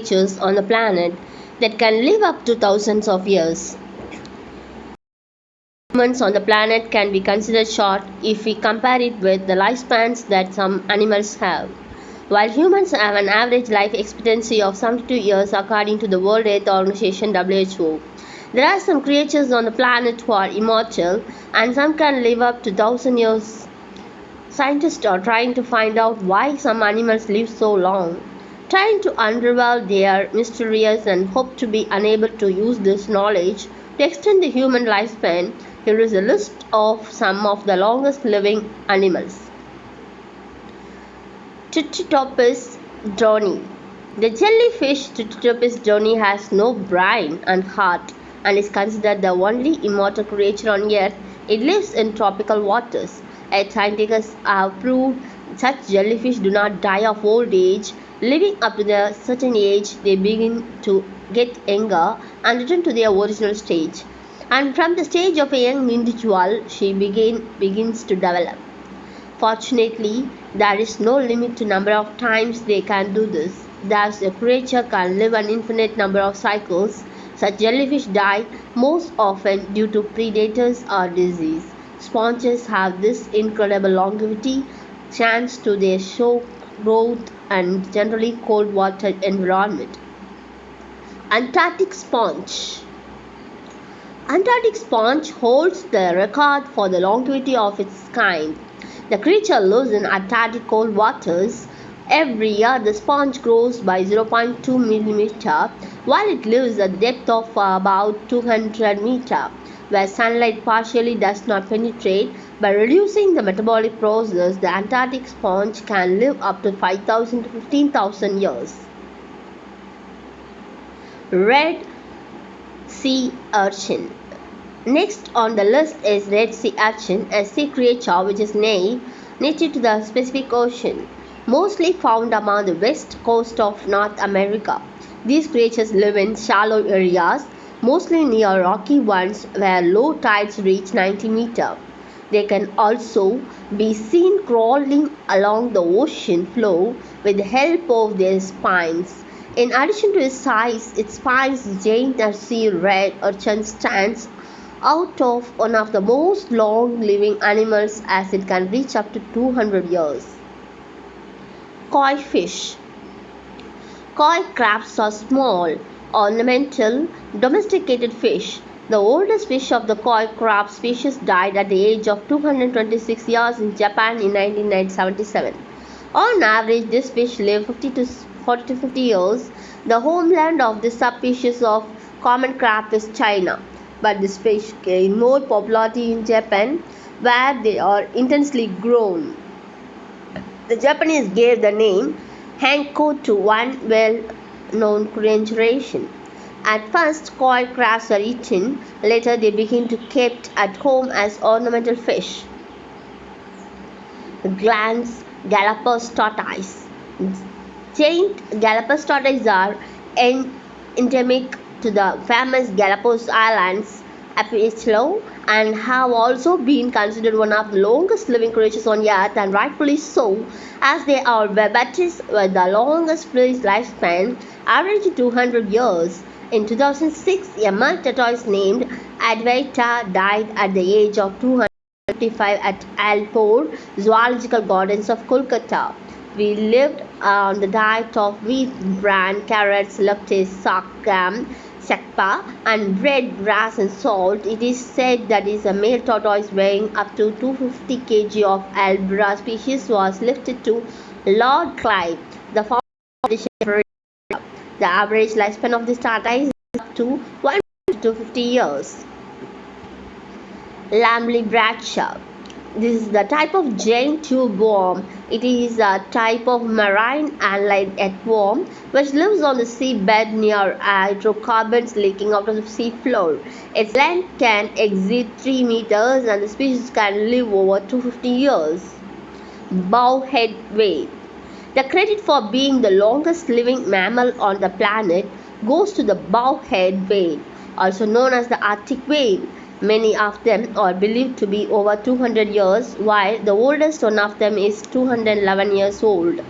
creatures on the planet that can live up to thousands of years. Humans on the planet can be considered short if we compare it with the lifespans that some animals have. While humans have an average life expectancy of 72 years according to the World Health Organization (WHO), there are some creatures on the planet who are immortal and some can live up to 1000 years. Scientists are trying to find out why some animals live so long, trying to unravel their mysteries and hope to be able to use this knowledge to extend the human lifespan. Here is a list of some of the longest living animals. Triceratops droni. The jellyfish Triceratops droni has no brain and heart and is considered the only immortal creature on Earth. It lives in tropical waters. Yet scientists have proved such jellyfish do not die of old age. Living up to a certain age, they begin to get younger and return to their original stage. And from the stage of a young individual, she begins to develop. Fortunately, there is no limit to number of times they can do this. Thus, a creature can live an infinite number of cycles. Such jellyfish die most often due to predators or disease. Sponges have this incredible longevity thanks to their slow growth and generally cold water environment. Antarctic sponge. Antarctic sponge holds the record for the longevity of its kind. The creature lives in Antarctic cold waters. Every year, the sponge grows by 0.2 mm, while it lives at a depth of about 200 meters, where sunlight partially does not penetrate. By reducing the metabolic process, the Antarctic sponge can live up to 5,000 to 15,000 years. Red sea urchin. Next on the list is red sea urchin, a sea creature which is native to the Pacific Ocean, mostly found along the west coast of North America. These creatures live in shallow areas, mostly near rocky ones where low tides reach 90 meters. They can also be seen crawling along the ocean floor with the help of their spines. In addition to its size, its spines, giant sea red urchin stands out of one of the most long living animals as it can reach up to 200 years. Koi fish. Koi crabs are small, ornamental, domesticated fish. The oldest fish of the koi crab species died at the age of 226 years in Japan in 1977. On average, this fish lives 40 to 50 years. The homeland of this subspecies of common crab is China, but this fish gain more popularity in Japan, where they are intensely grown. The Japanese gave the name Hanko to one well-known Korean generation. At first, koi crabs were eaten. Later, they became kept at home as ornamental fish. Glans Galapagos tortoise. Giant Galapagos tortoises are endemic to the famous Galapagos Islands archipelago and have also been considered one of the longest living creatures on Earth, and rightfully so, as they are vertebrates with the longest lifespan, averaging 200 years. In 2006, a male tortoise named Advaita died at the age of 255 at Alpore Zoological Gardens of Kolkata. We lived on the diet of wheat bran, carrots, lettuce, sorghum, sakpa, and bread, grass, and salt. It is said that a male tortoise weighing up to 250 kg of Albura species was lifted to Lord Clive, the founder of the Shepherd. The average lifespan of this tortoise is up to 150 years. Lambeobratia. This is the type of giant tube worm. It is a type of marine annelid earthworm which lives on the seabed near hydrocarbons leaking out of the sea floor. Its length can exceed 3 meters and the species can live over 250 years. Bowhead whale. The credit for being the longest living mammal on the planet goes to the bowhead whale, also known as the Arctic whale. Many of them are believed to be over 200 years, while the oldest one of them is 211 years old.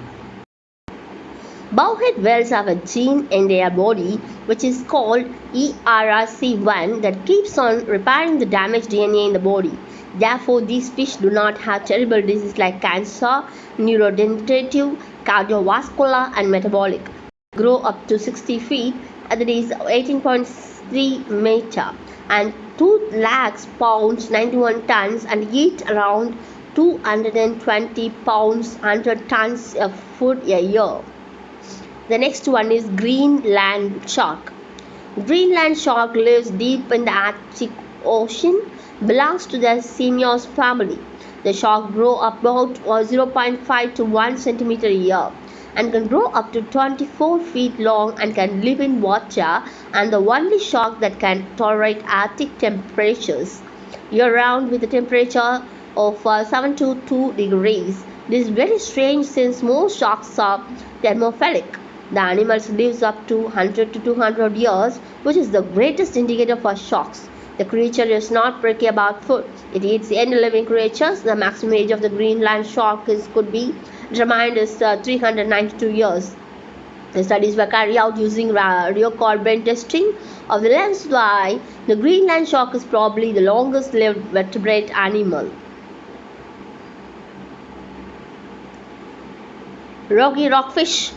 Bowhead whales have a gene in their body which is called ERC1 that keeps on repairing the damaged DNA in the body. Therefore, these fish do not have terrible diseases like cancer, neurodegenerative, cardiovascular, and metabolic. They grow up to 60 feet, that is 18.3 meter, and 2 lakhs pounds, 91 tons, and eat around 220 pounds, 100 tons of food a year. The next one is Greenland shark. Greenland shark lives deep in the Arctic Ocean, belongs to the Simios family. The shark grow about 0.5 to 1 centimeter a year and can grow up to 24 feet long and can live in water, and the only shark that can tolerate Arctic temperatures year round with a temperature of 7 to 2 degrees. This is very strange since most sharks are thermophilic. The animal lives up to 100 to 200 years, which is the greatest indicator for sharks. The creature is not picky about food. It eats any living creatures. The maximum age of the Greenland shark could be determined as 392 years. The studies were carried out using radiocarbon testing of the lens, why the Greenland shark is probably the longest lived vertebrate animal. Rocky rockfish.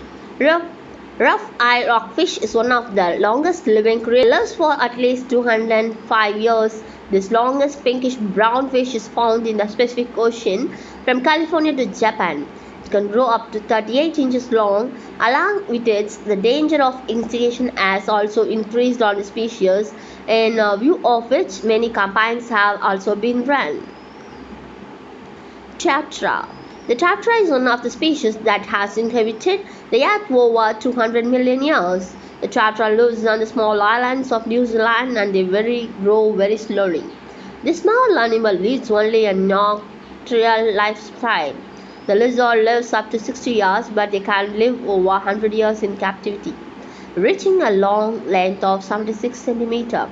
Rough-eye rockfish is one of the longest living creatures. It lives for at least 205 years. This longest pinkish brown fish is found in the Pacific Ocean from California to Japan. It can grow up to 38 inches long. Along with it, the danger of extinction has also increased on the species, in view of which many campaigns have also been run. Tetra. The tetra is one of the species that has inhabited the earth for over 200 million years. The tetra lives on the small islands of New Zealand and they grow very slowly. This small animal leads only a nocturnal lifestyle. The lizard lives up to 60 years, but they can live over 100 years in captivity, reaching a long length of 76 centimeters.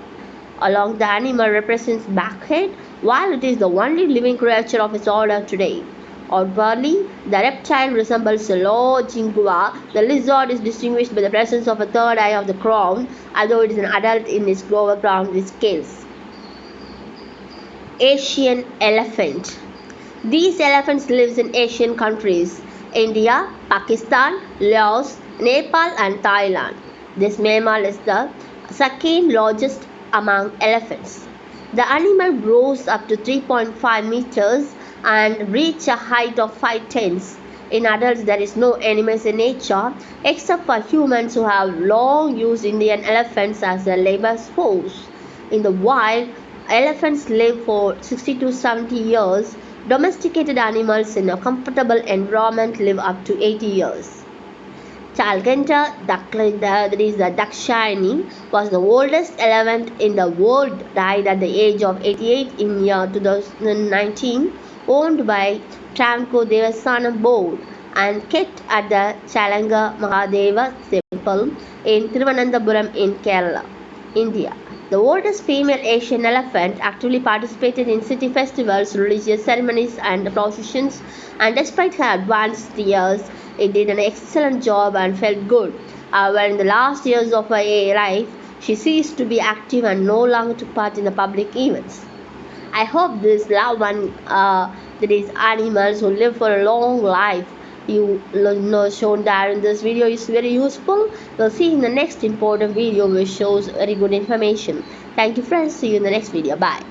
Along the animal represents backhead, while it is the only living creature of its order today. Outwardly, the reptile resembles a large ingua. The lizard is distinguished by the presence of a third eye of the crown, although it is an adult in its lower crown with scales. Asian elephant. These elephants live in Asian countries: India, Pakistan, Laos, Nepal, and Thailand. This mammal is the second largest among elephants. The animal grows up to 3.5 meters and reach a height of 5'10". In adults, there is no enemies in nature except for humans who have long used Indian elephants as their labor force. In the wild, elephants live for 60 to 70 years. Domesticated animals in a comfortable environment live up to 80 years. Talgenta, that is the Dakshayani, was the oldest elephant in the world, died at the age of 88 in year 2019, owned by Tramco Devasanam Board and kept at the Chalanga Mahadeva temple in Thiruvananthapuram in Kerala, India. The oldest female Asian elephant actively participated in city festivals, religious ceremonies, and processions, and despite her advanced years, it did an excellent job and felt good. However, in the last years of her life, she ceased to be active and no longer took part in the public events. I hope this loved one, that is animals who live for a long life, you know shown there in this video is very useful. We'll see in the next important video which shows very good information. Thank you friends. See you in the next video. Bye.